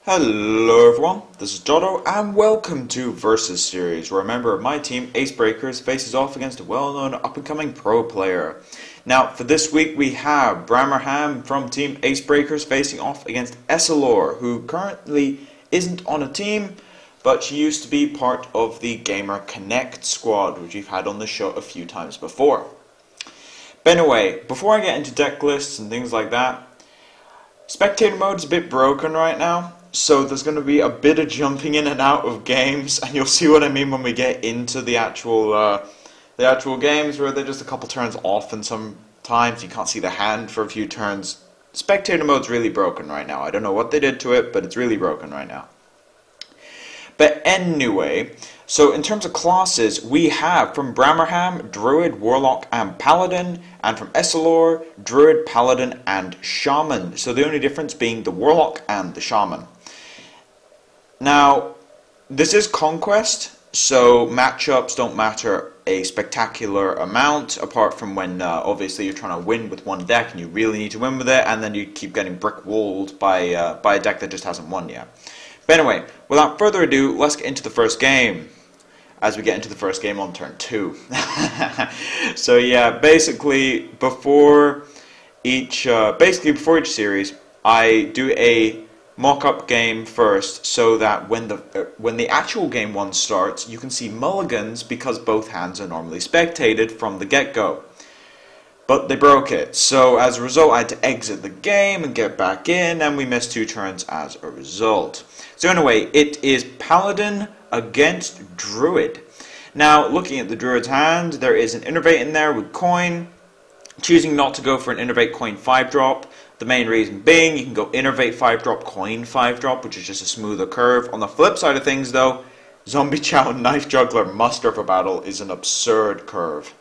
Hello everyone, this is Jotto and welcome to Versus Series, where a member of my team, Acebreakers, faces off against a well-known up-and-coming pro player. Now, for this week we have Brammerham from Team Acebreakers facing off against Essilore, who currently isn't on a team, but she used to be part of the Gamer Connect squad, which we've had on the show a few times before. But anyway, before I get into deck lists and things like that, spectator mode is a bit broken right now. So there's going to be a bit of jumping in and out of games, and you'll see what I mean when we get into the actual games, where they're just a couple turns off, and sometimes you can't see the hand for a few turns. Spectator mode's really broken right now. I don't know what they did to it, but it's really broken right now. But anyway, so in terms of classes, we have from Brammerham, Druid, Warlock, and Paladin, and from Essilore, Druid, Paladin, and Shaman. So the only difference being the Warlock and the Shaman. Now, this is Conquest, so matchups don't matter a spectacular amount, apart from when obviously you're trying to win with one deck and you really need to win with it, and then you keep getting brick-walled by a deck that just hasn't won yet. But anyway, without further ado, let's get into the first game, as we get into the first game on turn 2. So yeah, basically before each series, I do a mock-up game first, so that when the actual game one starts, you can see mulligans because both hands are normally spectated from the get-go. But they broke it, so as a result I had to exit the game and get back in, and we missed 2 turns as a result. So anyway, it is Paladin against Druid. Now, looking at the Druid's hand, there is an Innervate in there with coin. Choosing not to go for an Innervate coin 5-drop. The main reason being, you can go Innervate 5-drop, coin 5-drop, which is just a smoother curve. On the flip side of things though, Zombie Chow Knife Juggler Muster for Battle is an absurd curve.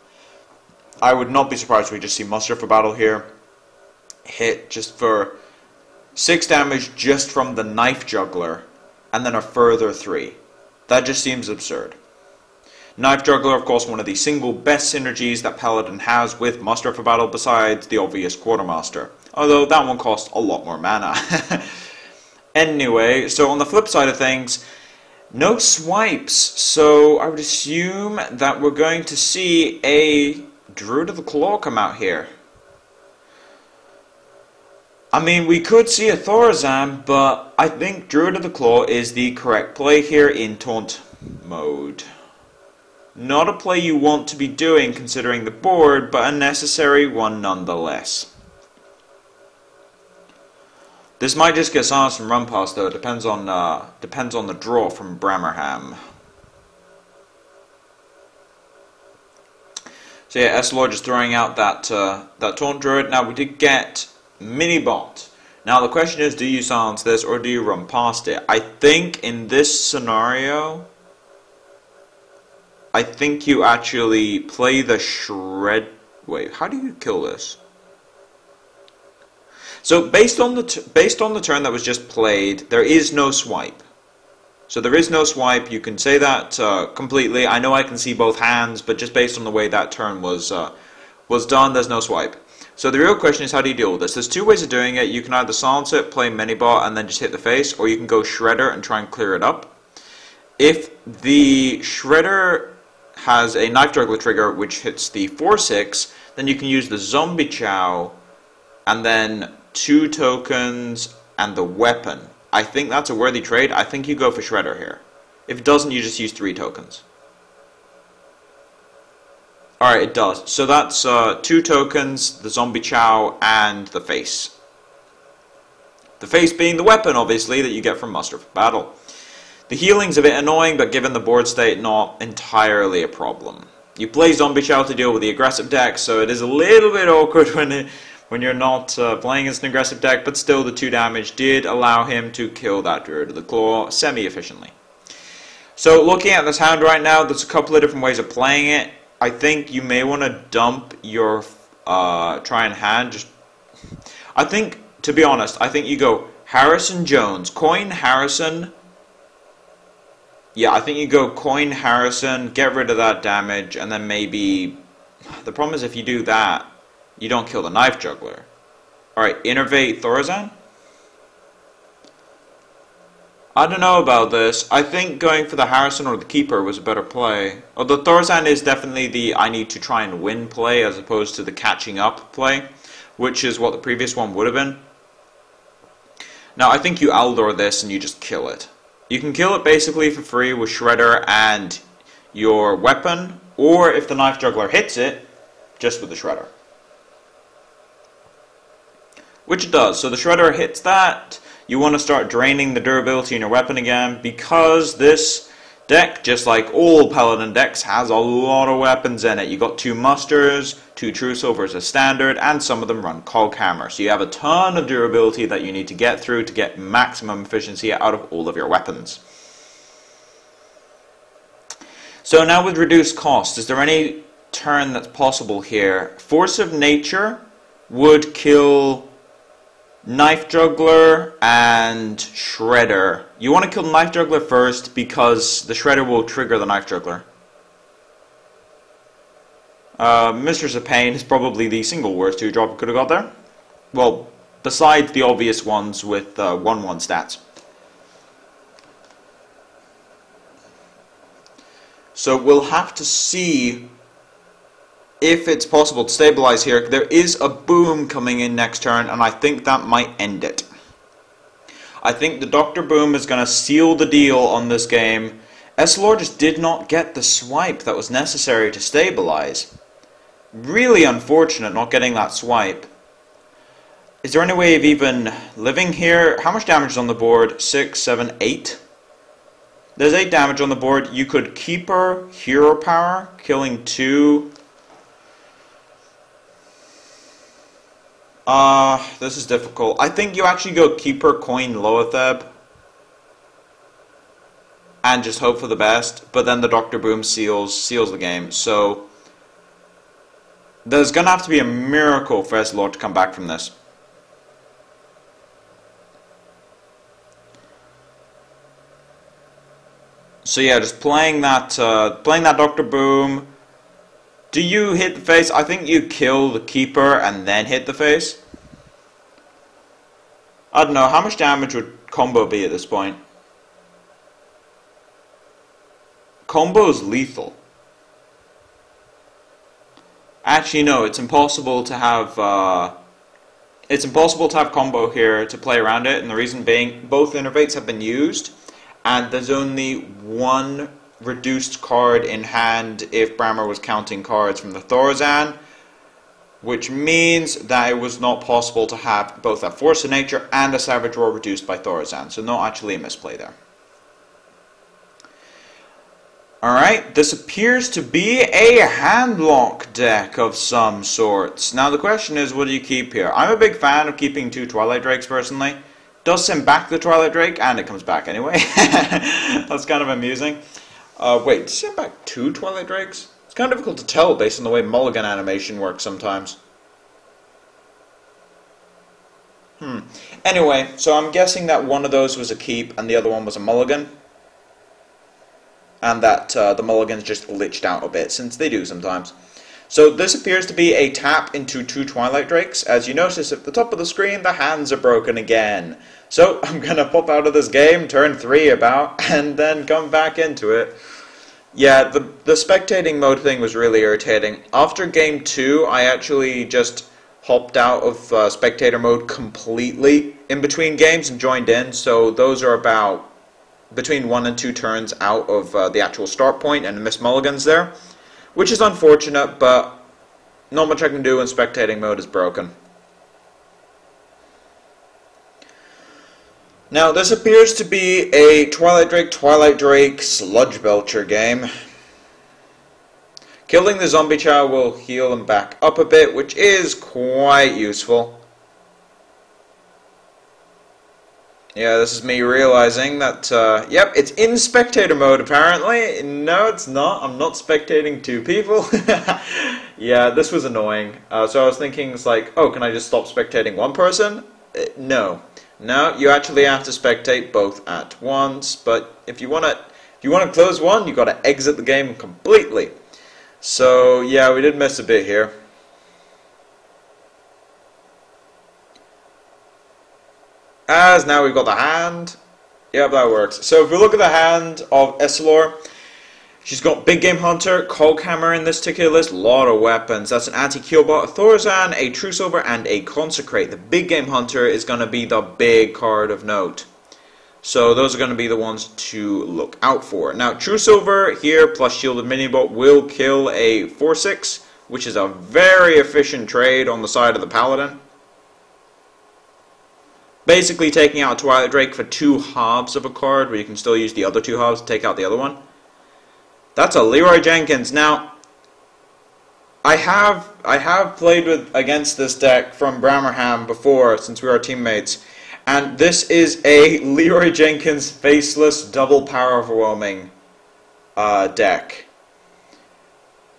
I would not be surprised if we just see Muster for Battle here. Hit just for 6 damage just from the Knife Juggler, and then a further 3. That just seems absurd. Knife Juggler, of course, one of the single best synergies that Paladin has with Muster for Battle, besides the obvious Quartermaster. Although that one costs a lot more mana. Anyway, so on the flip side of things, no swipes. So I would assume that we're going to see a Druid of the Claw come out here. I mean, we could see a Thorazan, but I think Druid of the Claw is the correct play here in taunt mode. Not a play you want to be doing considering the board, but a necessary one nonetheless. This might just get silenced and run past though. It depends on the draw from Brammerham. So yeah, Essilore just throwing out that taunt druid. Now we did get Minibot. Now the question is, do you silence this or do you run past it? I think in this scenario, I think you actually play the shred. Wait, how do you kill this? So based on the turn that was just played, there is no swipe. So there is no swipe. You can say that completely. I know I can see both hands, but just based on the way that turn was done, there's no swipe. So the real question is, how do you deal with this? There's 2 ways of doing it. You can either silence it, play Minibot, and then just hit the face, or you can go Shredder and try and clear it up. If the Shredder has a Knife Juggler trigger which hits the 4/6, then you can use the Zombie Chow and then 2 tokens and the weapon. I think that's a worthy trade. I think you go for Shredder here. If it doesn't, you just use 3 tokens. Alright, it does. So that's 2 tokens, the Zombie Chow, and the face. The face being the weapon, obviously, that you get from Muster for Battle. The healing's a bit annoying, but given the board state, not entirely a problem. You play Zombie Chow to deal with the aggressive deck, so it is a little bit awkward when you're not playing against an aggressive deck, but still the 2 damage did allow him to kill that Druid of the Claw semi-efficiently. So looking at this hand right now, there's a couple of different ways of playing it. I think you may want to dump your try and hand. I think, to be honest, I think you go Harrison Jones, coin Harrison. Yeah, I think you go coin Harrison, get rid of that damage, and then maybe... The problem is if you do that, you don't kill the Knife Juggler. Alright, Innervate Thorazan. I don't know about this. I think going for the Harrison or the Keeper was a better play. Although Thorazan is definitely the I need to try and win play as opposed to the catching up play, which is what the previous one would have been. Now I think you Aldor this and you just kill it. You can kill it basically for free with Shredder and your weapon, or if the Knife Juggler hits it, just with the Shredder. Which it does. So the Shredder hits that. You want to start draining the durability in your weapon again, because this deck, just like all Paladin decks, has a lot of weapons in it. You got 2 Musters, 2 True Silvers as standard, and some of them run Cog Hammer. So you have a ton of durability that you need to get through to get maximum efficiency out of all of your weapons. So now with reduced cost, is there any turn that's possible here? Force of Nature would kill Knife Juggler and Shredder. You want to kill the Knife Juggler first because the Shredder will trigger the Knife Juggler. Mistress of Pain is probably the single worst 2-drop could have got there. Well, besides the obvious ones with 1-1 stats. So we'll have to see if it's possible to stabilize here. There is a boom coming in next turn, and I think that might end it. I think the Dr. Boom is going to seal the deal on this game. Essilore just did not get the swipe that was necessary to stabilize. Really unfortunate not getting that swipe. Is there any way of even living here? How much damage is on the board? 6, 7, 8? There's 8 damage on the board. You could Keeper, Hero Power, killing 2. This is difficult. I think you actually go Keeper, Coin, Loatheb, and just hope for the best. But then the Dr. Boom seals the game. So there's gonna have to be a miracle for Essilore to come back from this. So yeah, just playing that Dr. Boom. Do you hit the face? I think you kill the Keeper and then hit the face. I don't know, how much damage would combo be at this point? Combo's lethal. Actually no, it's impossible to have combo here to play around it, and the reason being both innervates have been used and there's only 1 reduced card in hand if Brammer was counting cards from the Thorazan, which means that it was not possible to have both a Force of Nature and a Savage Roar reduced by Thorazan, so not actually a misplay there. Alright, this appears to be a handlock deck of some sorts. Now the question is, what do you keep here? I'm a big fan of keeping 2 Twilight Drakes personally. Does send back the Twilight Drake, and it comes back anyway. That's kind of amusing. Wait, does it send back 2 Twilight Drakes? It's kind of difficult to tell based on the way mulligan animation works sometimes. Anyway, so I'm guessing that one of those was a keep and the other one was a mulligan. And that the mulligans just glitched out a bit, since they do sometimes. So this appears to be a tap into 2 Twilight Drakes. As you notice at the top of the screen, the hands are broken again. So I'm going to pop out of this game, turn 3 about, and then come back into it. Yeah, the spectating mode thing was really irritating. After game 2, I actually just hopped out of spectator mode completely in between games and joined in. So those are about between 1 and 2 turns out of the actual start point and miss mulligans there. Which is unfortunate, but not much I can do when spectating mode is broken. Now, this appears to be a Twilight Drake Sludge Belcher game. Killing the Zombie Chow will heal them back up a bit, which is quite useful. Yeah, this is me realizing that, yep, it's in spectator mode apparently. No, it's not. I'm not spectating 2 people. Yeah, this was annoying. So I was thinking, it's like, oh, can I just stop spectating 1 person? No. No, you actually have to spectate both at once. But if you want to close one, you got to exit the game completely. So yeah, we did miss a bit here. As now we've got the hand. Yeah, that works. So if we look at the hand of Essilore, she's got Big Game Hunter, Coghammer in this particular list, a lot of weapons. That's an Anti-Keelbot, a Thorazan, a True Silver, and a Consecrate. The Big Game Hunter is going to be the big card of note. So those are going to be the ones to look out for. Now, True Silver here plus Shielded Minibot will kill a 4/6, which is a very efficient trade on the side of the Paladin. Basically taking out a Twilight Drake for 2 halves of a card, where you can still use the other 2 halves to take out the other one. That's a Leroy Jenkins. Now, I have played against this deck from Brammerham before, since we are teammates, and this is a Leroy Jenkins faceless double power overwhelming deck.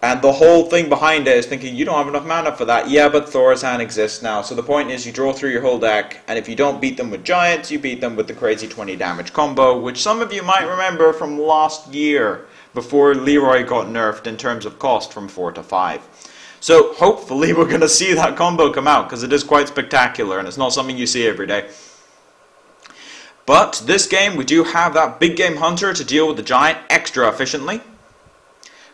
And the whole thing behind it is thinking, you don't have enough mana for that. Yeah, but Thorazan exists now. So the point is you draw through your whole deck, and if you don't beat them with Giants, you beat them with the crazy 20 damage combo, which some of you might remember from last year, before Leroy got nerfed in terms of cost from 4 to 5. So hopefully we're going to see that combo come out, because it is quite spectacular, and it's not something you see every day. But this game, we do have that Big Game Hunter to deal with the Giant extra efficiently.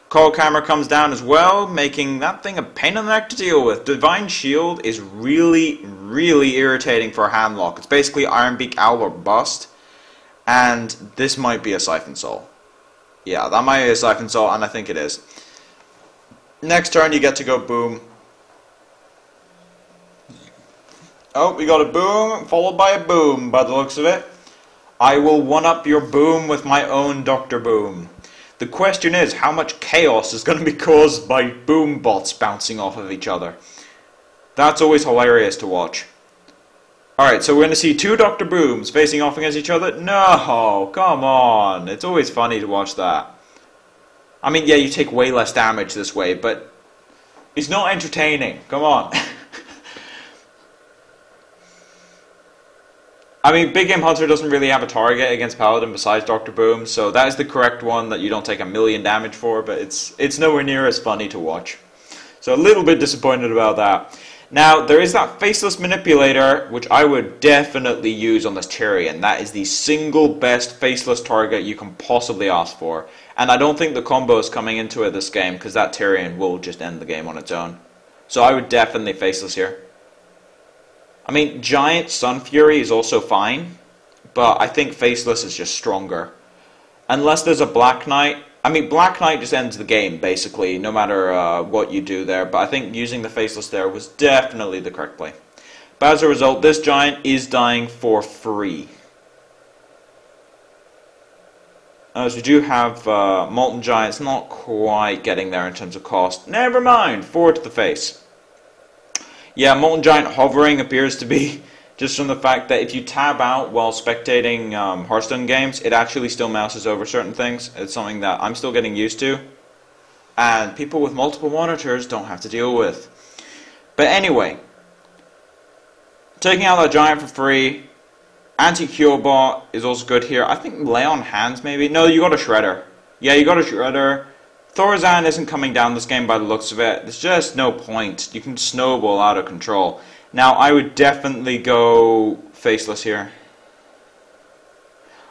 Coghammer comes down as well, making that thing a pain in the neck to deal with. Divine Shield is really, really irritating for a hand lock. It's basically Ironbeak Owl or bust, and this might be a Siphon Soul. Yeah, that might be a Siphon Soul, and I think it is. Next turn you get to go boom. Oh, we got a boom, followed by a boom, by the looks of it. I will one-up your boom with my own Dr. Boom. The question is, how much chaos is going to be caused by boom bots bouncing off of each other? That's always hilarious to watch. Alright, so we're going to see 2 Dr. Booms facing off against each other? No, come on. It's always funny to watch that. I mean, yeah, you take way less damage this way, but it's not entertaining. Come on. I mean, Big Game Hunter doesn't really have a target against Paladin besides Dr. Boom, so that is the correct one that you don't take 1,000,000 damage for, but it's nowhere near as funny to watch. So a little bit disappointed about that. Now, there is that Faceless Manipulator, which I would definitely use on this Tyrion. That is the single best Faceless target you can possibly ask for. And I don't think the combo is coming into it this game, because that Tyrion will just end the game on its own. So I would definitely Faceless here. I mean, Giant Sun Fury is also fine, but I think Faceless is just stronger. Unless there's a Black Knight. I mean, Black Knight just ends the game, basically, no matter what you do there. But I think using the Faceless there was definitely the correct play. But as a result, this Giant is dying for free. As we do have Molten Giants not quite getting there in terms of cost. Never mind, 4 to the face. Yeah, Molten Giant hovering appears to be just from the fact that if you tab out while spectating Hearthstone games, it actually still mouses over certain things. It's something that I'm still getting used to, and people with multiple monitors don't have to deal with. But anyway, taking out that Giant for free. Anti-Keelbot is also good here. I think Lay on Hands maybe. No, you got a Shredder. Yeah, you got a Shredder. Thorazan isn't coming down this game by the looks of it. There's just no point. You can snowball out of control. Now, I would definitely go Faceless here.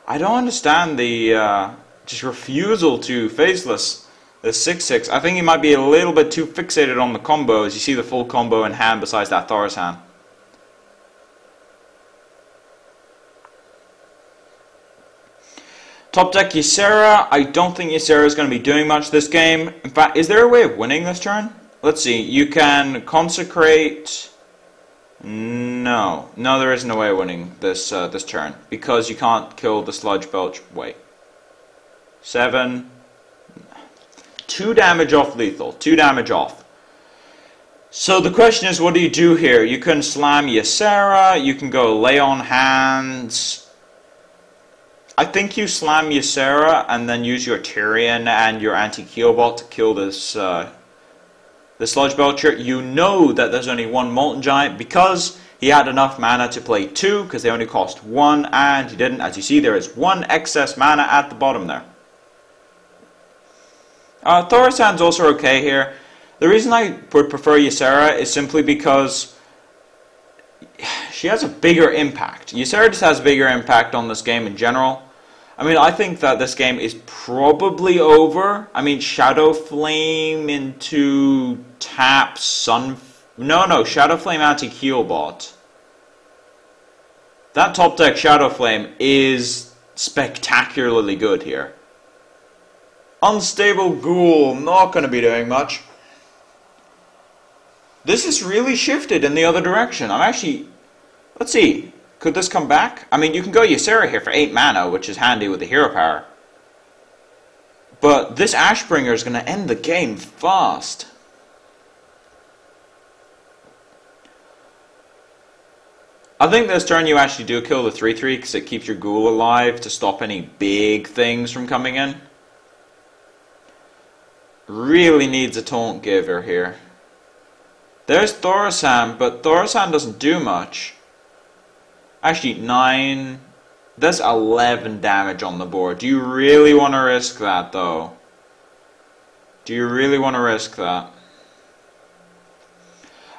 I don't understand the just refusal to Faceless. The 6/6. I think he might be a little bit too fixated on the combo as you see the full combo in hand besides that Thorazan. Top deck Ysera. I don't think Ysera is going to be doing much this game. In fact, is there a way of winning this turn? Let's see. You can consecrate. No, there isn't a way of winning this this turn because you can't kill the Sludge Belch. Wait. 7. 2 damage off lethal. 2 damage off. So the question is, what do you do here? You can slam Ysera. You can go Lay on Hands. I think you slam Ysera and then use your Tyrion and your Anti-Keelbot to kill this the Sludge Belcher. You know that there's only 1 Molten Giant because he had enough mana to play 2 because they only cost 1 and he didn't. As you see, there is 1 excess mana at the bottom there. Thorazan's also okay here. The reason I would prefer Ysera is simply because she has a bigger impact. Ysera just has a bigger impact on this game in general. I mean, I think that this game is probably over. I mean, Shadow Flame into tap Sun... No, Shadow Flame anti-heal bot. That top deck Shadow Flame is spectacularly good here. Unstable Ghoul, not going to be doing much. This has really shifted in the other direction. I'm actually... Let's see. Could this come back? I mean, you can go Ysera here for 8 mana, which is handy with the hero power. But this Ashbringer is going to end the game fast. I think this turn you actually do kill the 3/3 because it keeps your Ghoul alive to stop any big things from coming in. Really needs a Taunt Giver here. There's Thaurissan, but Thaurissan doesn't do much. Actually, 9... There's 11 damage on the board. Do you really want to risk that, though? Do you really want to risk that?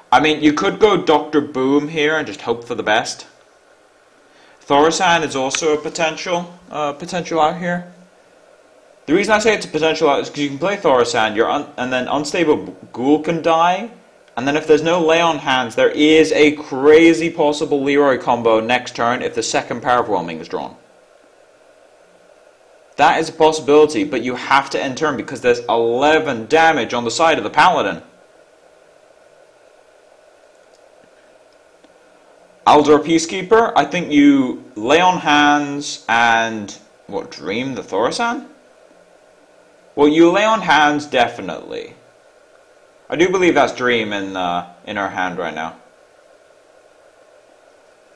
I mean, you could go Dr. Boom here and just hope for the best. Thaurissan is also a potential out here. The reason I say it's a potential out is because you can play Thaurissan, and then Unstable Ghoul can die, and then if there's no Lay on Hands, there is a crazy possible Leroy combo next turn if the second Power Overwhelming is drawn. That is a possibility, but you have to end turn because there's 11 damage on the side of the Paladin. Aldor Peacekeeper, I think you Lay on Hands and... What, Dream the Thaurissan? Well, you Lay on Hands, definitely. I do believe that's Dream in our hand right now.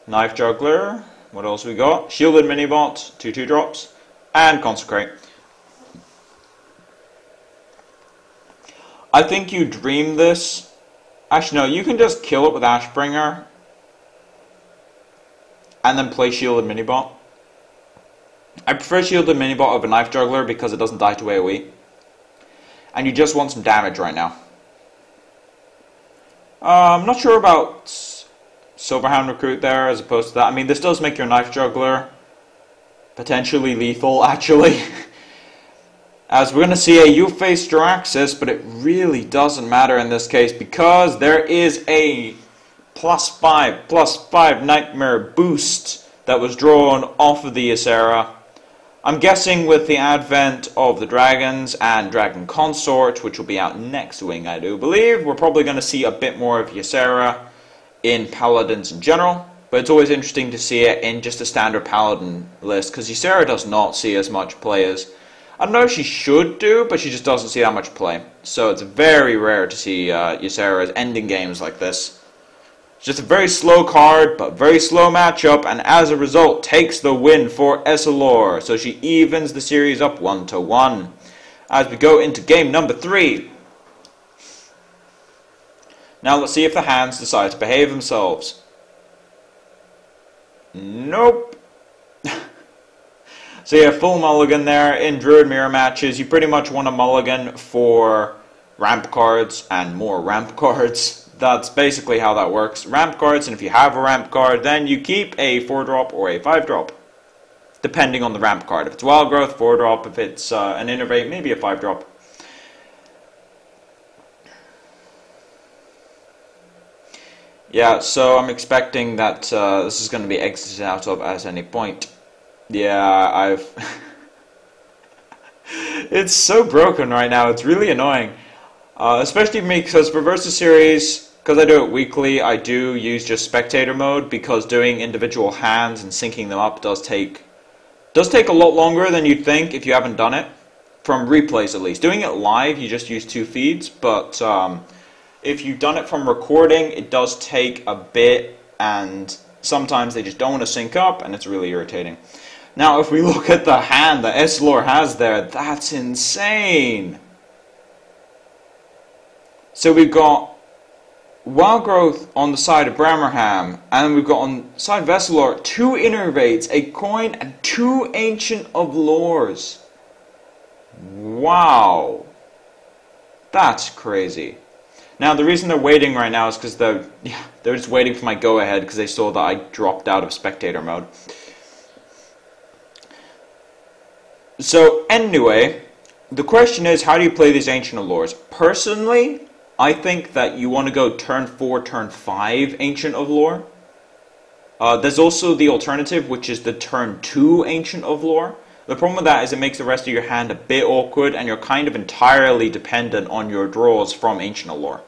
Knife Juggler, what else we got? Shielded Minibot, 2/2 drops, and Consecrate. I think you Dream this. Actually, no, you can just kill it with Ashbringer. And then play Shielded Minibot. I prefer Shielded Minibot over Knife Juggler because it doesn't die to AoE. And you just want some damage right now. I'm not sure about Silverhound Recruit there as opposed to that. I mean, this does make your Knife Juggler potentially lethal, actually. As we're going to see a U-Face Jaraxxus, but it really doesn't matter in this case because there is a +5/+5 Nightmare boost that was drawn off of the Ysera. I'm guessing with the advent of the dragons and Dragon Consort, which will be out next wing, I do believe, we're probably going to see a bit more of Ysera in Paladins in general. But it's always interesting to see it in just a standard Paladin list, because Ysera does not see as much play as... I don't know if she should do, but she just doesn't see that much play. So it's very rare to see Ysera ending games like this. It's just a very slow card, but very slow matchup, and as a result, takes the win for Essilore. So she evens the series up 1-1. As we go into game number 3. Now let's see if the hands decide to behave themselves. Nope. So yeah, full mulligan there. In Druid Mirror matches, you pretty much want a mulligan for ramp cards and more ramp cards. That's basically how that works. Ramp cards, and if you have a ramp card, then you keep a 4-drop or a 5-drop. Depending on the ramp card. If it's Wild Growth, 4-drop. If it's an Innervate, maybe a 5-drop. Yeah, so I'm expecting that this is going to be exited out of at any point. Yeah, it's so broken right now. It's really annoying. Especially me, because for Versus Series, because I do it weekly, I do use just spectator mode, because doing individual hands and syncing them up does take a lot longer than you'd think if you haven't done it. From replays at least. Doing it live, you just use 2 feeds, but if you've done it from recording, it does take a bit, and sometimes they just don't want to sync up, and it's really irritating. Now, if we look at the hand that Essilore has there, that's insane! So we've got Wild Growth on the side of Brammerham, and we've got on the side of Essilore 2 Innervates, a Coin, and 2 Ancient of Lores. Wow. That's crazy. Now, the reason they're waiting right now is because they're just waiting for my go-ahead because they saw that I dropped out of spectator mode. So, anyway, the question is, how do you play these Ancient of Lores? Personally, I think that you want to go turn 4, turn 5 Ancient of Lore. There's also the alternative, which is the turn 2 Ancient of Lore. The problem with that is it makes the rest of your hand a bit awkward, and you're kind of entirely dependent on your draws from Ancient of Lore.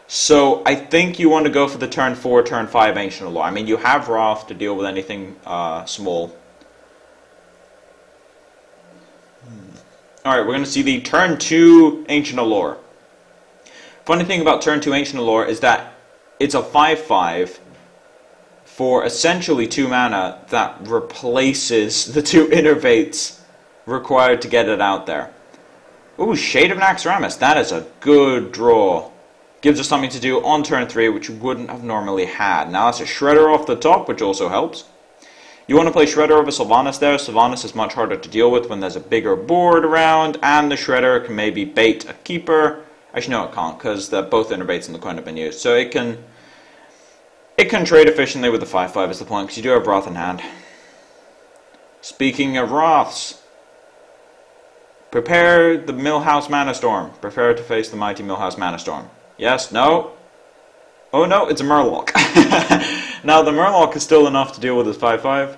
So I think you want to go for the turn 4, turn 5 Ancient of Lore. I mean, you have Wrath to deal with anything small. Alright, we're going to see the turn 2 Ancient of Lore. Funny thing about turn 2 Ancient of Lore is that it's a 5/5 for essentially 2 mana that replaces the 2 innervates required to get it out there. Ooh, Shade of Naxxramas. That is a good draw. Gives us something to do on turn 3, which you wouldn't have normally had. Now that's a Shredder off the top, which also helps. You want to play Shredder over Sylvanas there. Sylvanas is much harder to deal with when there's a bigger board around, and the Shredder can maybe bait a keeper. Actually, no, it can't, because both innervates in the coin have been used. So it can trade efficiently with the 5/5 is the point, because you do have Wrath in hand. Speaking of Wraths, prepare the Millhouse Mana Storm. Prepare to face the mighty Millhouse Mana Storm. Yes? No? Oh no, it's a Murloc. Now the Murloc is still enough to deal with his 5/5.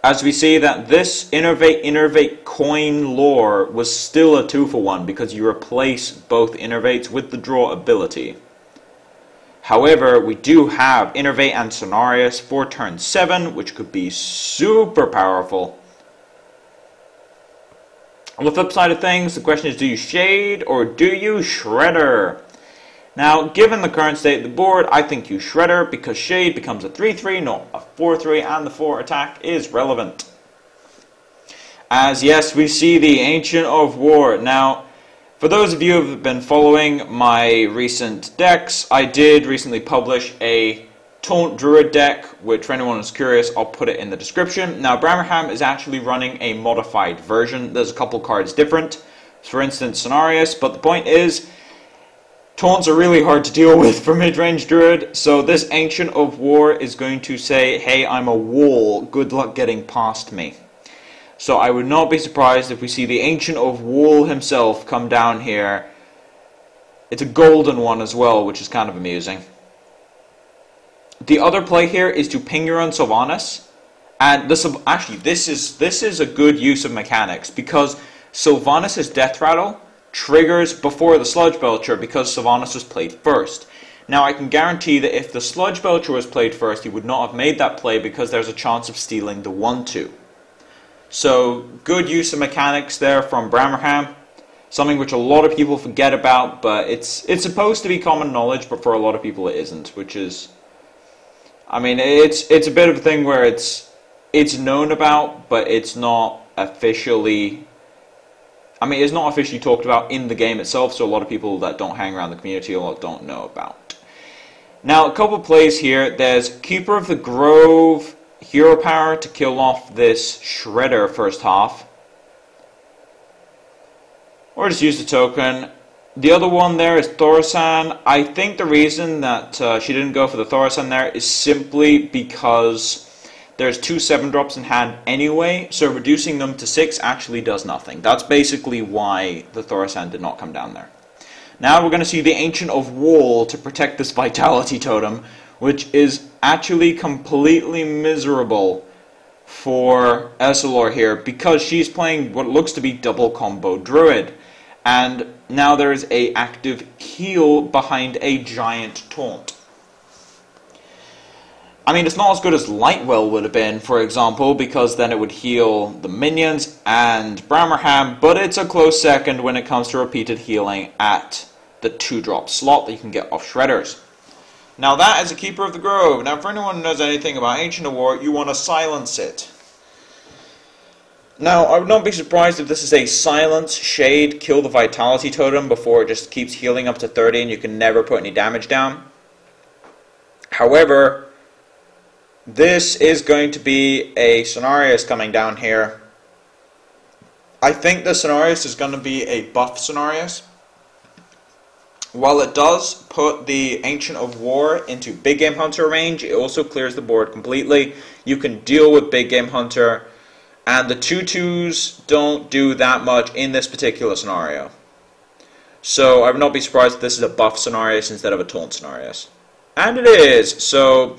As we see that this innervate coin lore was still a 2-for-1 because you replace both innervates with the draw ability. However, we do have Innervate and Cenarius for turn 7, which could be super powerful. On the flip side of things, the question is, do you Shade or do you Shredder? Now, given the current state of the board, I think you Shredder because Shade becomes a 3/3, not a 4/3, and the 4 attack is relevant. As yes, we see the Ancient of War. Now, for those of you who have been following my recent decks, I did recently publish a Taunt Druid deck, which for anyone who's curious, I'll put it in the description. Now, Brammerham is actually running a modified version. There's a couple cards different. For instance, Cenarius, but the point is, Taunts are really hard to deal with for mid-range Druid, so this Ancient of War is going to say, hey, I'm a wall, good luck getting past me. So I would not be surprised if we see the Ancient of Wall himself come down here. It's a golden one as well, which is kind of amusing. The other play here is to ping your own Sylvanas, and this is a good use of mechanics, because Sylvanas' Death Rattle triggers before the Sludge Belcher because Sylvanas was played first. Now I can guarantee that if the Sludge Belcher was played first, he would not have made that play because there's a chance of stealing the 1/2. So good use of mechanics there from Brammerham, something which a lot of people forget about, but it's supposed to be common knowledge, but for a lot of people it isn't, which is, I mean, it's a bit of a thing where it's known about, but it's not officially, I mean, it's not officially talked about in the game itself, so a lot of people that don't hang around the community a lot don't know about. Now, a couple of plays here. There's Keeper of the Grove, Hero Power to kill off this Shredder first half. Or just use the token. The other one there is Thaurissan. I think the reason that she didn't go for the Thaurissan there is simply because there's 2 7-drops in hand anyway, so reducing them to 6 actually does nothing. That's basically why the Thaurissan did not come down there. Now we're going to see the Ancient of Wall to protect this Vitality Totem, which is actually completely miserable for Essilore here, because she's playing what looks to be double combo Druid. And now there is an active heal behind a giant taunt. I mean, it's not as good as Lightwell would have been, for example, because then it would heal the minions and Brammerham, but it's a close second when it comes to repeated healing at the 2-drop slot that you can get off Shredders. Now that is a Keeper of the Grove. Now for anyone who knows anything about Ancient of War, you want to silence it. Now, I would not be surprised if this is a silence, shade, kill the Vitality Totem before it just keeps healing up to 30 and you can never put any damage down. However, this is going to be a Cenarius coming down here. I think the Cenarius is going to be a buff Cenarius. While it does put the Ancient of War into Big Game Hunter range, it also clears the board completely. You can deal with Big Game Hunter, and the 2/2s don't do that much in this particular scenario. So I would not be surprised if this is a buff scenario instead of a taunt scenario. And it is. So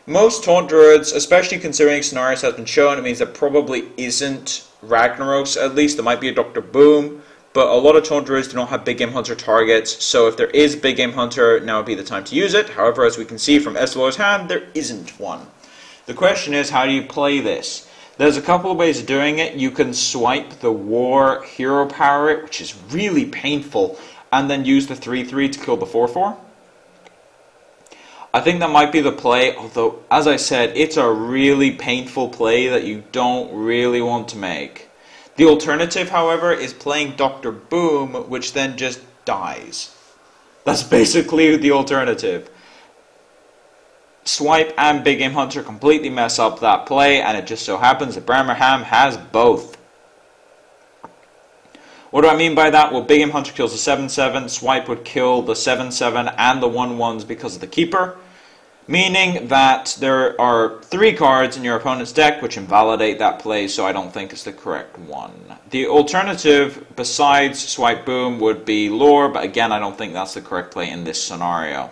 most taunt druids, especially considering scenarios has been shown, it means there probably isn't Ragnaros, at least. There might be a Dr. Boom. But a lot of taunt druids do not have Big Game Hunter targets, so if there is Big Game Hunter, now would be the time to use it. However, as we can see from Essilore's hand, there isn't one. The question is, how do you play this? There's a couple of ways of doing it. You can swipe the War Hero Power, which is really painful, and then use the 3/3 to kill the 4/4. I think that might be the play, although, as I said, it's a really painful play that you don't really want to make. The alternative, however, is playing Dr. Boom, which then just dies. That's basically the alternative. Swipe and Big Game Hunter completely mess up that play, and it just so happens that Brammerham has both. What do I mean by that? Well, Big Game Hunter kills the 7/7, Swipe would kill the 7/7 and the 1/1s because of the Keeper. Meaning that there are 3 cards in your opponent's deck which invalidate that play, so I don't think it's the correct one. The alternative, besides Swipe Boom, would be Lore, but again, I don't think that's the correct play in this scenario.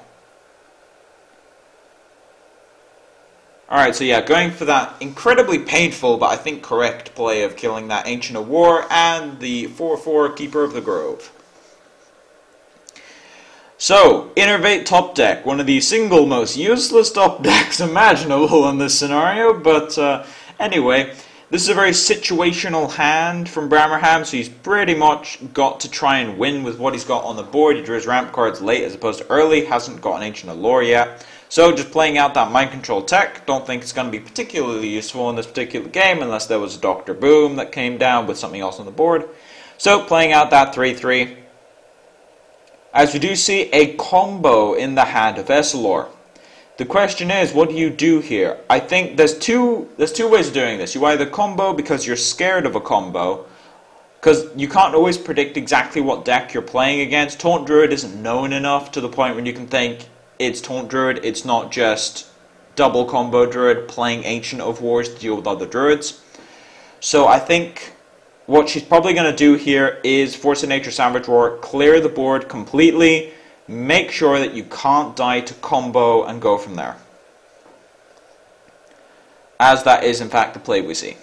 Alright, so yeah, going for that incredibly painful, but I think correct play of killing that Ancient of War and the 4/4 Keeper of the Grove. So, Innervate top deck, one of the single most useless top decks imaginable in this scenario, but anyway, this is a very situational hand from Brammerham, so he's pretty much got to try and win with what he's got on the board. He drew his ramp cards late as opposed to early, hasn't got an Ancient of Lore yet, so just playing out that mind control tech, don't think it's going to be particularly useful in this particular game unless there was a Dr. Boom that came down with something else on the board. So, playing out that 3/3. As we do see a combo in the hand of Essilore. The question is, what do you do here? I think there's two ways of doing this. You either combo because you're scared of a combo, because you can't always predict exactly what deck you're playing against. Taunt Druid isn't known enough to the point when you can think it's Taunt Druid, it's not just double combo Druid playing Ancient of Wars to deal with other Druids. So I think what she's probably going to do here is Force of Nature Savage Roar, clear the board completely, make sure that you can't die to combo and go from there. As that is in fact the play we see.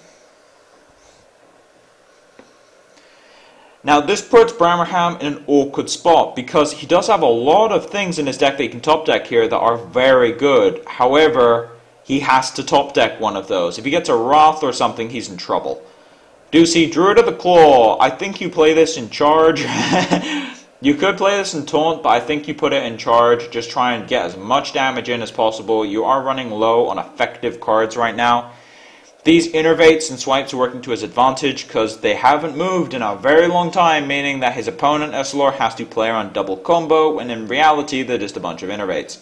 Now this puts Brammerham in an awkward spot because he does have a lot of things in his deck that he can top deck here that are very good. However, he has to top deck one of those. If he gets a Wrath or something, he's in trouble. Do see Druid of the Claw. I think you play this in charge. You could play this in taunt, but I think you put it in charge. Just try and get as much damage in as possible. You are running low on effective cards right now. These innervates and swipes are working to his advantage because they haven't moved in a very long time, meaning that his opponent, Essilore, has to play on double combo, when in reality they're just a bunch of innervates.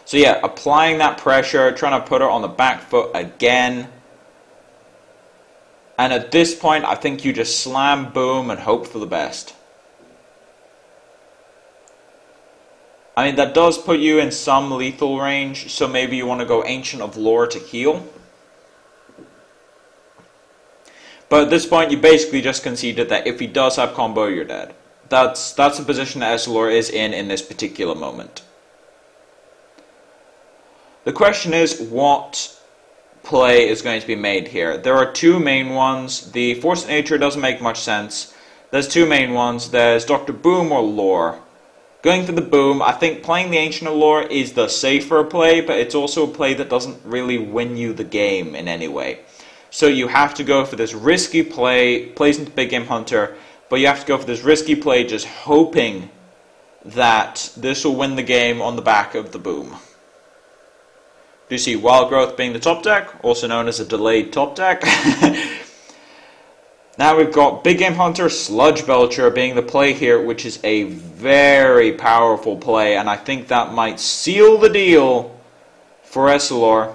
So yeah, applying that pressure, trying to put her on the back foot again. And at this point, I think you just slam boom and hope for the best. I mean, that does put you in some lethal range, so maybe you want to go Ancient of Lore to heal. But at this point, you basically just conceded that if he does have combo, you're dead. That's the position that Essilore is in this particular moment. The question is, what play is going to be made here? There are 2 main ones. The Force of Nature doesn't make much sense. There's 2 main ones. There's Dr. Boom or Lore. Going for the Boom, I think playing the Ancient of Lore is the safer play, but it's also a play that doesn't really win you the game in any way. So you have to go for this risky play, plays into Big Game Hunter, but you have to go for this risky play just hoping that this will win the game on the back of the Boom. Do you see Wild Growth being the top deck, also known as a delayed top deck? Now we've got Big Game Hunter, Sludge Belcher being the play here, which is a very powerful play, and I think that might seal the deal for Essilore.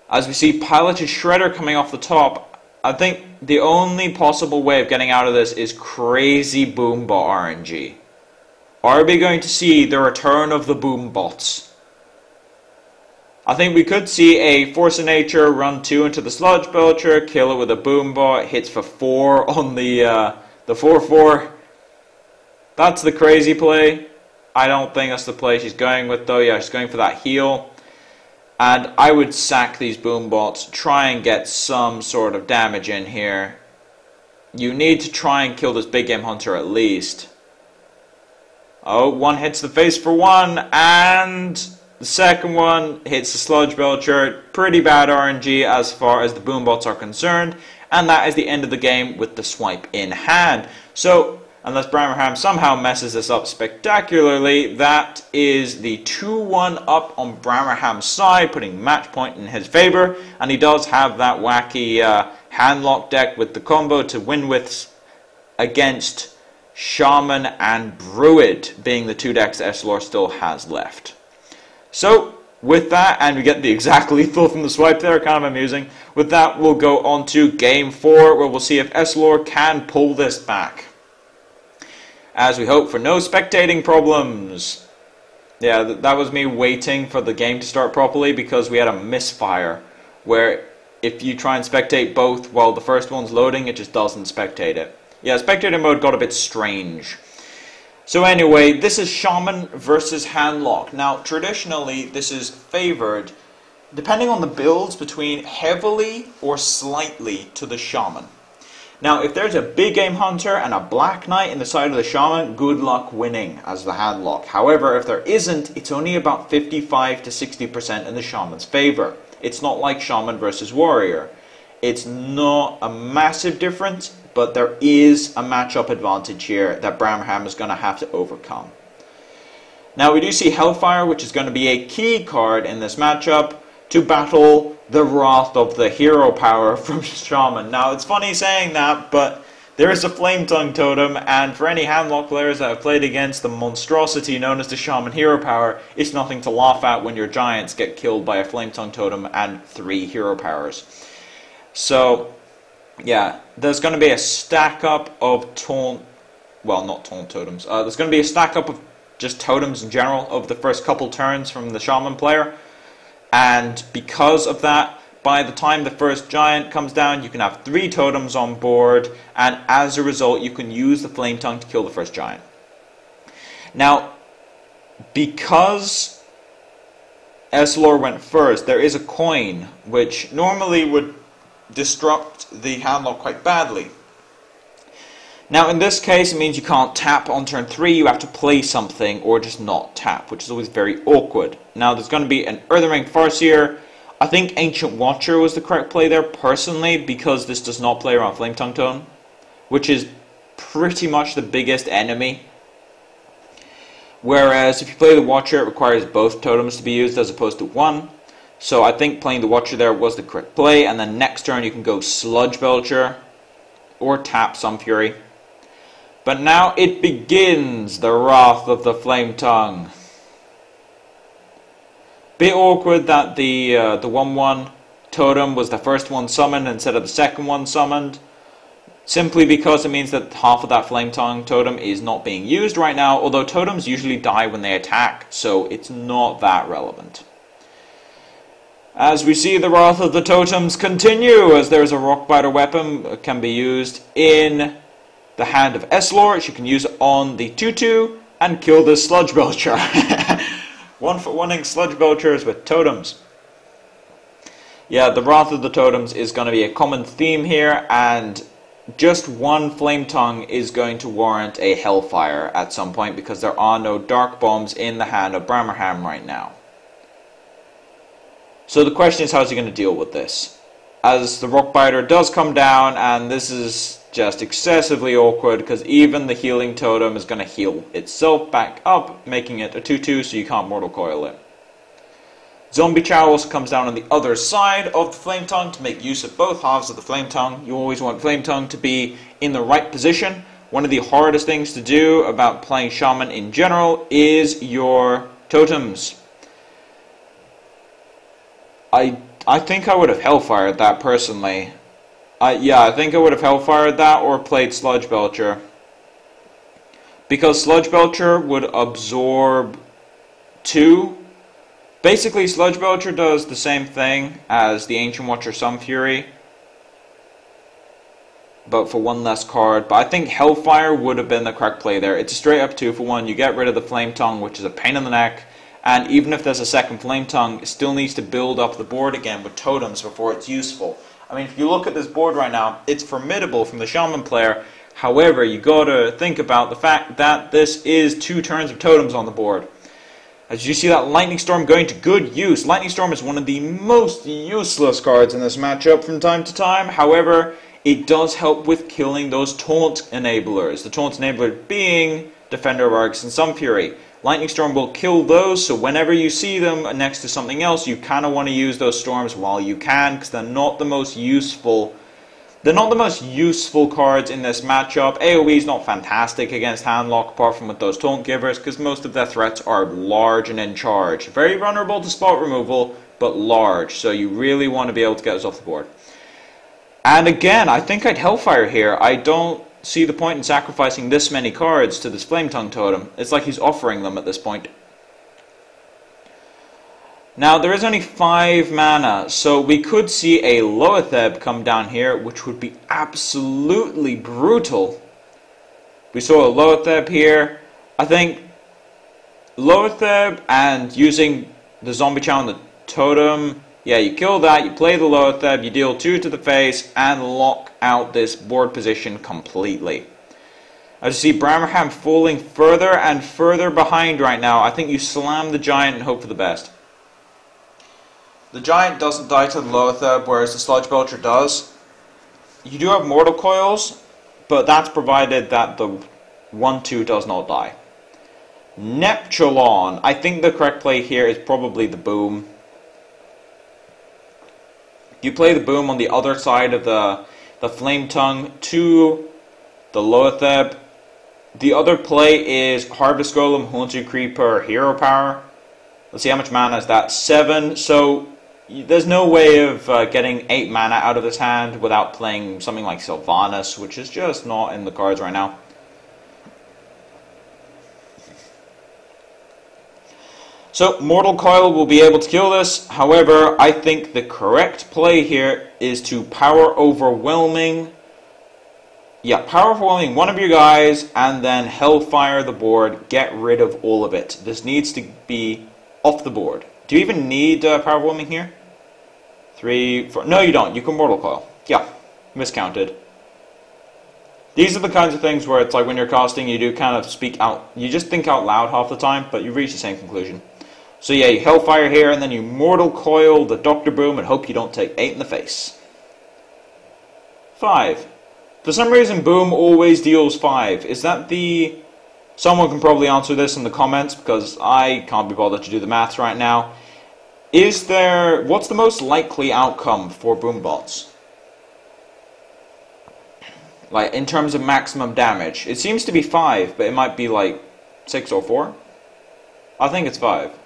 As we see Piloted Shredder coming off the top, I think the only possible way of getting out of this is crazy Boombot RNG. Are we going to see the return of the Boombots? I think we could see a Force of Nature run 2 into the Sludge Belcher, kill it with a Boombot, hits for 4 on the 4-4. That's the crazy play. I don't think that's the play she's going with though. Yeah, she's going for that heal. And I would sack these Boombots, try and get some sort of damage in here. You need to try and kill this big game hunter at least. Oh, one hits the face for 1, and the second one hits the Sludge Belcher. Pretty bad RNG as far as the Boombots are concerned. And that is the end of the game with the swipe in hand. So, unless Brammerham somehow messes this up spectacularly, that is the 2-1 up on Brammerham's side, putting match point in his favor. And he does have that wacky handlock deck with the combo to win with against Shaman and Druid, being the 2 decks Essilore still has left. So, with that, and we get the exact lethal from the swipe there, kind of amusing. With that, we'll go on to Game 4, where we'll see if Essilore can pull this back. As we hope for no spectating problems. Yeah, that was me waiting for the game to start properly because we had a misfire where if you try and spectate both while the first one's loading, it just doesn't spectate it. Yeah, spectator mode got a bit strange. So anyway, this is Shaman versus Handlock. Now, traditionally, this is favored, depending on the builds, between heavily or slightly to the Shaman. Now, if there's a big game hunter and a black knight in the side of the Shaman, good luck winning as the Handlock. However, if there isn't, it's only about 55 to 60% in the Shaman's favor. It's not like Shaman versus Warrior. It's not a massive difference, but there is a matchup advantage here that Brammerham is going to have to overcome. Now, we do see Hellfire, which is going to be a key card in this matchup to battle the wrath of the hero power from Shaman. Now, it's funny saying that, but there is a Flame Tongue totem, and for any Handlock players that have played against the monstrosity known as the Shaman hero power, it's nothing to laugh at when your giants get killed by a Flame Tongue totem and 3 hero powers. So, yeah, there's going to be a stack up of taunt, well, not taunt totems, there's going to be a stack up of just totems in general over the first couple turns from the Shaman player. And because of that, by the time the first giant comes down, you can have 3 totems on board, and as a result, you can use the Flame Tongue to kill the first giant. Now, because Essilore went first, there is a coin, which normally would disrupt the Handlock quite badly. Now, in this case, it means you can't tap on turn 3, you have to play something or just not tap, which is always very awkward. Now, there's going to be an Earthen Ring Farseer. I think Ancient Watcher was the correct play there, personally, because this does not play around Flame Tongue Tone, which is pretty much the biggest enemy. Whereas, if you play the Watcher, it requires both totems to be used as opposed to 1. So I think playing the Watcher there was the correct play, and then next turn you can go Sludge Belcher or tap Sun Fury. But now it begins, the wrath of the Flame Tongue. Bit awkward that the 1-1 totem was the first one summoned instead of the second one summoned. Simply because it means that half of that Flame Tongue totem is not being used right now, although totems usually die when they attack, so it's not that relevant. As we see the wrath of the totems continue, as there is a Rockbiter weapon that can be used in the hand of Essilore. She can use it on the 2-2 and kill this Sludge Belcher. 1-for-1ing Sludge Belchers with totems. Yeah, the wrath of the totems is going to be a common theme here, and just one Flame Tongue is going to warrant a Hellfire at some point because there are no Dark Bombs in the hand of Brammerham right now. So the question is, how is he going to deal with this? As the Rockbiter does come down, and this is just excessively awkward because even the healing totem is going to heal itself back up, making it a 2-2 so you can't Mortal Coil it. Zombie Chow also comes down on the other side of the Flame Tongue to make use of both halves of the Flame Tongue. You always want Flame Tongue to be in the right position. One of the hardest things to do about playing Shaman in general is your totems. I think I would have Hellfired that personally. Yeah, I think I would have Hellfired that or played Sludge Belcher. Because Sludge Belcher would absorb 2. Basically, Sludge Belcher does the same thing as the Ancient Watcher Sun Fury, but for 1 less card. But I think Hellfire would have been the correct play there. It's a straight up 2 for 1. You get rid of the Flame Tongue, which is a pain in the neck. And even if there's a second Flame Tongue, it still needs to build up the board again with totems before it's useful. I mean, if you look at this board right now, it's formidable from the Shaman player. However, you gotta think about the fact that this is 2 turns of totems on the board. As you see that Lightning Storm going to good use. Lightning Storm is one of the most useless cards in this matchup from time to time. However, it does help with killing those taunt enablers. The taunt enabler being Defender of Arcs and Sun Fury. Lightning Storm will kill those, so whenever you see them next to something else, you kind of want to use those storms while you can, because they're not the most useful. They're not the most useful cards in this matchup. AoE is not fantastic against Handlock, apart from with those Taunt Givers, because most of their threats are large and in charge. Very vulnerable to spot removal, but large, so you really want to be able to get us off the board. And again, I think I'd Hellfire here. I don't see the point in sacrificing this many cards to this Flame Tongue Totem. It's like he's offering them at this point. Now, there is only 5 mana, so we could see a Loatheb come down here, which would be absolutely brutal. We saw a Loatheb here. I think Loatheb and using the Zombie Chow and the Totem, yeah, you kill that, you play the Loatheb, you deal 2 to the face, and lock out this board position completely. As you see, Brammerham falling further and further behind right now. I think you slam the Giant and hope for the best. The Giant doesn't die to the Loatheb, whereas the Sludge Belcher does. You do have Mortal Coils, but that's provided that the 1-2 does not die. Neptulon. I think the correct play here is probably the Boom. You play the Boom on the other side of the Flame Tongue to the Loatheb. The other play is Harvest Golem, Haunted Creeper, Hero Power. Let's see how much mana is that. 7. So there's no way of getting 8 mana out of this hand without playing something like Sylvanas, which is just not in the cards right now. So, Mortal Coil will be able to kill this. However, I think the correct play here is to Power Overwhelming. Yeah, Power Overwhelming one of your guys, and then Hellfire the board. Get rid of all of it. This needs to be off the board. Do you even need Power Overwhelming here? 3, 4... No, you don't. You can Mortal Coil. Yeah, miscounted. These are the kinds of things where it's like when you're casting, you do kind of speak out. You just think out loud half the time, but you reach the same conclusion. So yeah, you Hellfire here, and then you Mortal Coil the Dr. Boom and hope you don't take 8 in the face. 5. For some reason, Boom always deals 5. Is that the... Someone can probably answer this in the comments, because I can't be bothered to do the maths right now. Is there... What's the most likely outcome for Boom bots? Like, in terms of maximum damage. It seems to be 5, but it might be like 6 or 4. I think it's 5.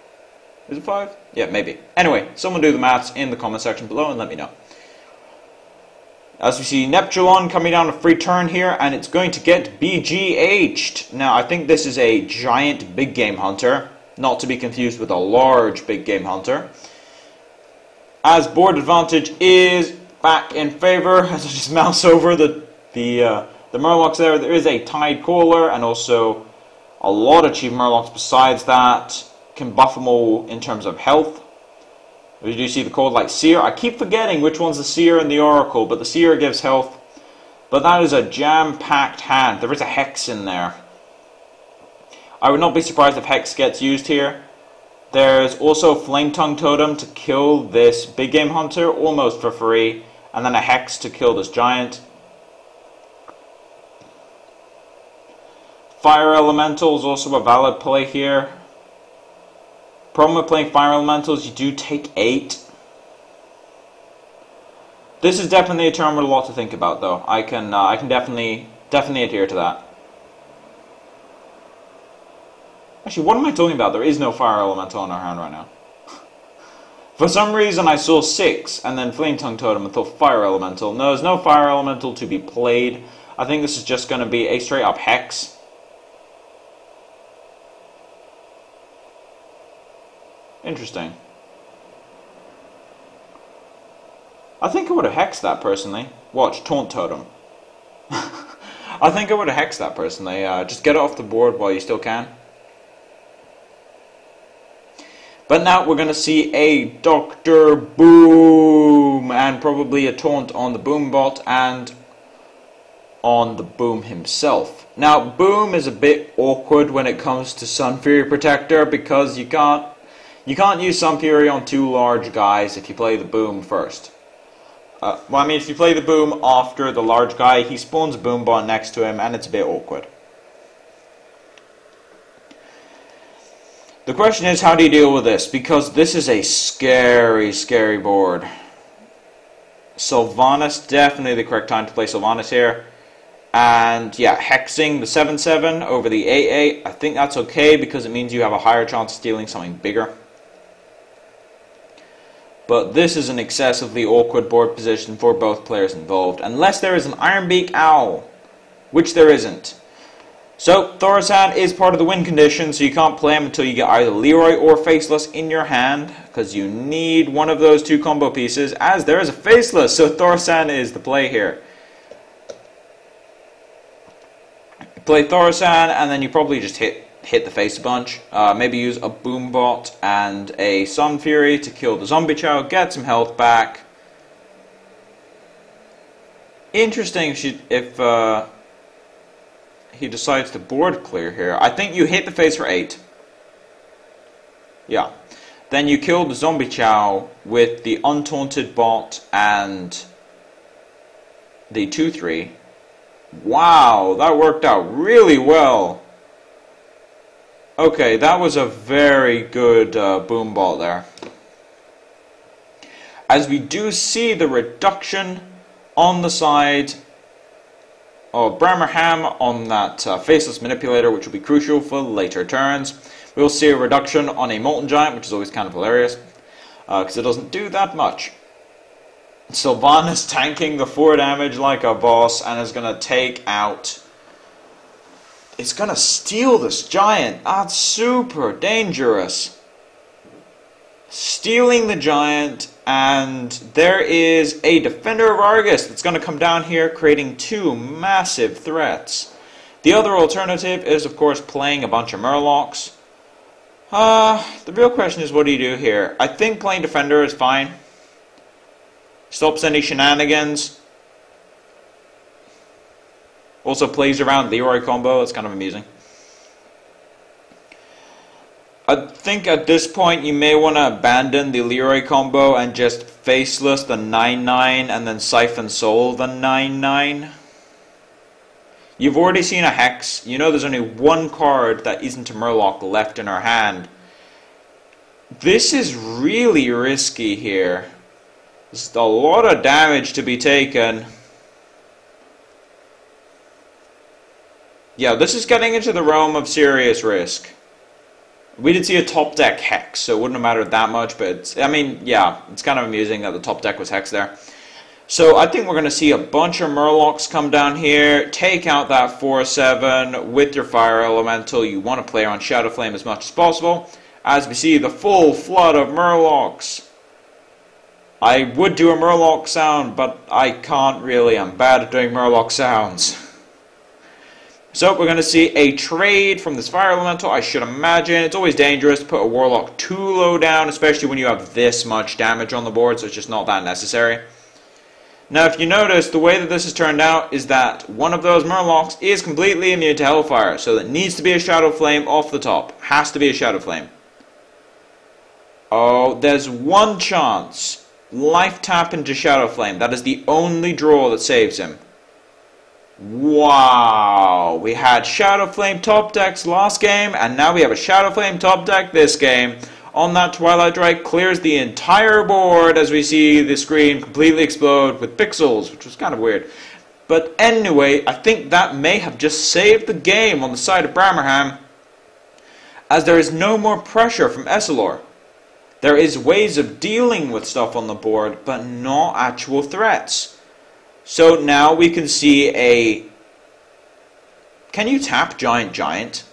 Is it 5? Yeah, maybe. Anyway, someone do the maths in the comment section below and let me know. As we see, Neptulon coming down a free turn here, and it's going to get BGH'd. Now, I think this is a giant big game hunter, not to be confused with a large big game hunter. As board advantage is back in favor, as I just mouse over the Murlocs there, there is a Tide Caller, and also a lot of cheap Murlocs besides that. Can buff them all in terms of health. We do see the code like Seer. I keep forgetting which one's the Seer and the Oracle, but the Seer gives health. But that is a jam-packed hand. There is a Hex in there. I would not be surprised if Hex gets used here. There's also Flame Tongue Totem to kill this big game hunter almost for free, and then a Hex to kill this giant. Fire Elemental is also a valid play here. Problem with playing Fire Elementals, you do take 8. This is definitely a turn with a lot to think about, though. I can definitely adhere to that. Actually, what am I talking about? There is no Fire Elemental in our hand right now. For some reason I saw 6 and then Flame Tongue Totem and thought Fire Elemental. No, there's no Fire Elemental to be played. I think this is just going to be a straight up Hex. Interesting. I think I would have hexed that personally. Watch, Taunt Totem. I think I would have hexed that personally. Just get it off the board while you still can. But now we're going to see a Dr. Boom and probably a taunt on the Boom bot and on the Boom himself. Now Boom is a bit awkward when it comes to Sun Fury Protector because you can't use Sun Fury on 2 large guys if you play the Boom first. Well, I mean, if you play the Boom after the large guy, he spawns a Boom bot next to him and it's a bit awkward. The question is, how do you deal with this? Because this is a scary, scary board. Sylvanas, definitely the correct time to play Sylvanas here. And yeah, hexing the 7/7 over the 8/8, I think that's okay because it means you have a higher chance of stealing something bigger. But this is an excessively awkward board position for both players involved, unless there is an Ironbeak Owl, which there isn't. So, Thaurissan is part of the win condition, so you can't play him until you get either Leroy or Faceless in your hand, because you need one of those 2 combo pieces, as there is a Faceless, so Thaurissan is the play here. You play Thaurissan, and then you probably just hit the face a bunch. Maybe use a Boom Bot and a Sun Fury to kill the Zombie Chow, get some health back. Interesting if he decides to board clear here. I think you hit the face for 8. Yeah. Then you kill the Zombie Chow with the Untaunted Bot and the 2/3. Wow, that worked out really well. Okay, that was a very good Boom Bot there. As we do see the reduction on the side of Brammerham on that Faceless Manipulator, which will be crucial for later turns. We'll see a reduction on a Molten Giant, which is always kind of hilarious, because it doesn't do that much. Sylvanas tanking the 4 damage like a boss, and is going to take out... It's going to steal this Giant. That's super dangerous. Stealing the Giant, and there is a Defender of Argus that's going to come down here, creating 2 massive threats. The other alternative is, of course, playing a bunch of Murlocs. The real question is, what do you do here? I think playing Defender is fine. Stops any shenanigans. Also plays around Leroy combo, it's kind of amusing. I think at this point you may want to abandon the Leroy combo and just Faceless the 9/9 and then Siphon Soul the 9/9. You've already seen a Hex. You know there's only 1 card that isn't a Murloc left in her hand. This is really risky here. There's a lot of damage to be taken. Yeah, this is getting into the realm of serious risk. We did see a top deck Hex, so it wouldn't have mattered that much, but it's, I mean, yeah, it's kind of amusing that the top deck was Hex there. So I think we're going to see a bunch of Murlocs come down here, take out that 4/7 with your Fire Elemental. You want to play on Shadow Flame as much as possible, as we see the full flood of Murlocs. I would do a Murloc sound, but I can't really. I'm bad at doing Murloc sounds. So we're going to see a trade from this Fire Elemental, I should imagine. It's always dangerous to put a Warlock too low down, especially when you have this much damage on the board, so it's just not that necessary. Now if you notice, the way that this has turned out is that one of those Murlocs is completely immune to Hellfire, so it needs to be a Shadow Flame off the top. Has to be a Shadow Flame. Oh, there's 1 chance. Life tap into Shadow Flame. That is the only draw that saves him. Wow, we had Shadow Flame top decks last game, and now we have a Shadow Flame top deck this game. On that Twilight Drake clears the entire board as we see the screen completely explode with pixels, which was kind of weird. But anyway, I think that may have just saved the game on the side of Brammerham, as there is no more pressure from Essilore. There is ways of dealing with stuff on the board, but not actual threats. So now we can see a... Can you tap Giant Giant?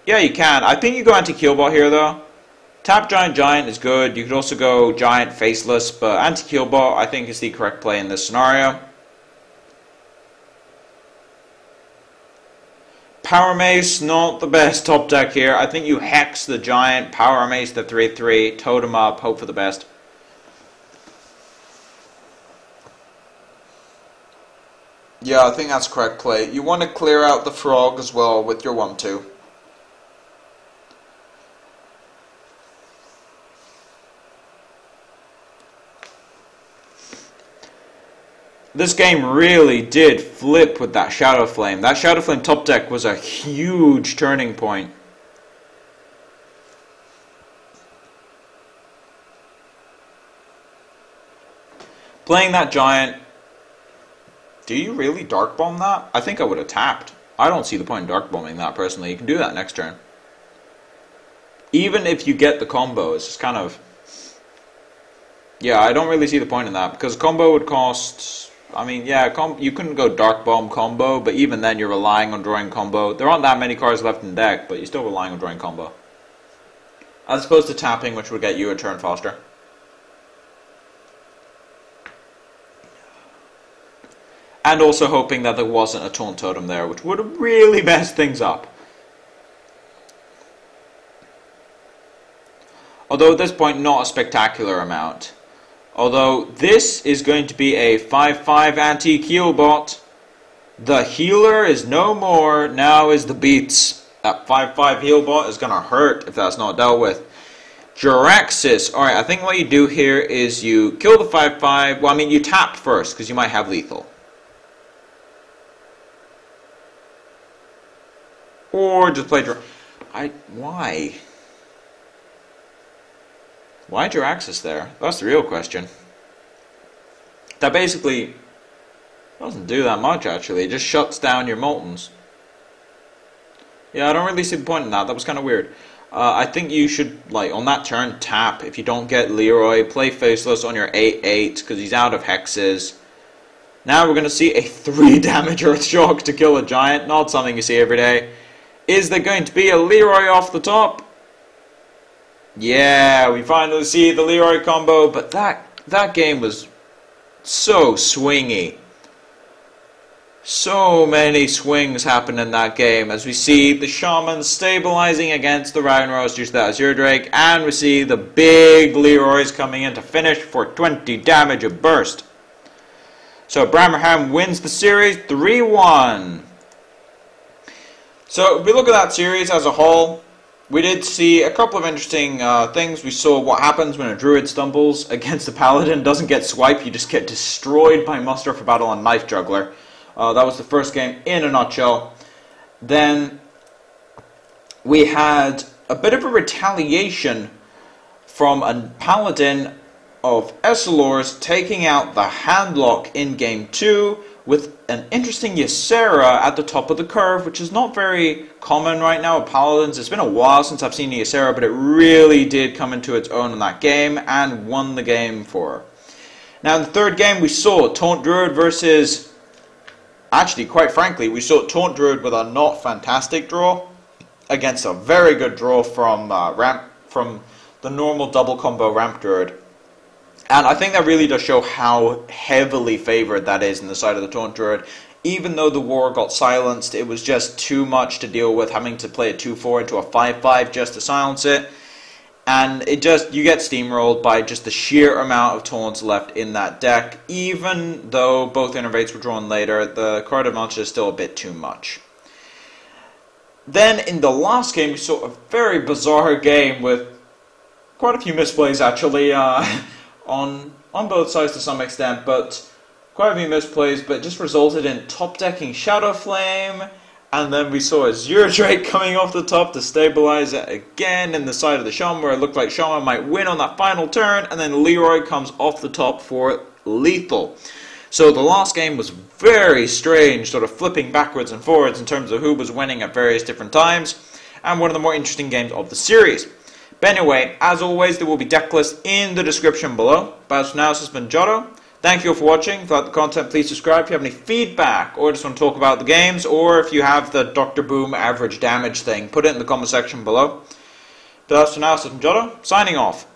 Yeah, you can. I think you go anti-Keelbot here, though. Tap Giant Giant is good. You could also go Giant Faceless, but anti-Keelbot, I think, is the correct play in this scenario. Power Mace, not the best top deck here. I think you Hex the Giant, Power Mace the 3/3, Totem up, hope for the best. Yeah, I think that's correct play. You want to clear out the Frog as well with your 1/2. This game really did flip with that Shadow Flame. That Shadow Flame top deck was a huge turning point. Playing that Giant, do you really Dark Bomb that? I think I would have tapped. I don't see the point in Dark Bombing that personally. You can do that next turn. Even if you get the combo, it's just kind of... Yeah, I don't really see the point in that, because combo would cost... I mean, yeah, you couldn't go Dark Bomb combo, but even then you're relying on drawing combo. There aren't that many cards left in the deck, but you're still relying on drawing combo. As opposed to tapping, which would get you a turn faster. And also hoping that there wasn't a Taunt Totem there, which would have really messed things up. Although at this point, not a spectacular amount. Although this is going to be a 5/5 anti-Keelbot. The healer is no more, now is the beats. That 5/5 Healbot is going to hurt if that's not dealt with. Jiraxis. Alright, I think what you do here is you kill the 5/5. Well, I mean, you tap first, because you might have lethal. Or just play Why? Why Jiraxis there? That's the real question. That basically doesn't do that much, actually. It just shuts down your Moltons. Yeah, I don't really see the point in that. That was kind of weird. I think you should, like, on that turn, tap. If you don't get Leroy, play Faceless on your 8/8, because he's out of hexes. Now we're going to see a 3 damage Earth Shock to kill a Giant. Not something you see every day. Is there going to be a Leroy off the top? Yeah, we finally see the Leroy combo, but that game was so swingy. So many swings happen in that game, as we see the Shaman stabilizing against the Ragnaros due to that Azure Drake, and we see the big Leroys coming in to finish for 20 damage a burst. So Brammerham wins the series 3-1. So if we look at that series as a whole, we did see a couple of interesting things. We saw what happens when a Druid stumbles against a Paladin, doesn't get swiped, you just get destroyed by Muster for Battle and Knife Juggler. That was the first game in a nutshell. Then we had a bit of a retaliation from a Paladin of Essilores taking out the Handlock in Game 2 with an interesting Ysera at the top of the curve, which is not very common right now with Paladins. It's been a while since I've seen Ysera, but it really did come into its own in that game and won the game for her. Now in the third game we saw Taunt Druid versus... Actually, quite frankly, we saw Taunt Druid with a not fantastic draw against a very good draw from the normal double combo Ramp Druid. And I think that really does show how heavily favored that is in the side of the Taunt Druid. Even though the war got silenced, it was just too much to deal with, having to play a 2/4 into a 5/5 just to silence it. And you get steamrolled by just the sheer amount of taunts left in that deck. Even though both innervates were drawn later, the card advantage is still a bit too much. Then in the last game, we saw a very bizarre game with quite a few misplays actually on both sides to some extent, but quite a few misplays, but just resulted in top decking Shadow Flame. And then we saw Azure Drake coming off the top to stabilize it again in the side of the Shaman, where it looked like Shaman might win on that final turn, and then Leroy comes off the top for lethal. So the last game was very strange, sort of flipping backwards and forwards in terms of who was winning at various different times, and one of the more interesting games of the series. But anyway, as always, there will be deck lists in the description below. But as for now, this has been Jotto. Thank you all for watching. If you like the content, please subscribe. If you have any feedback or just want to talk about the games, or if you have the Dr. Boom average damage thing, put it in the comment section below. But as for now, this has been Jotto, signing off.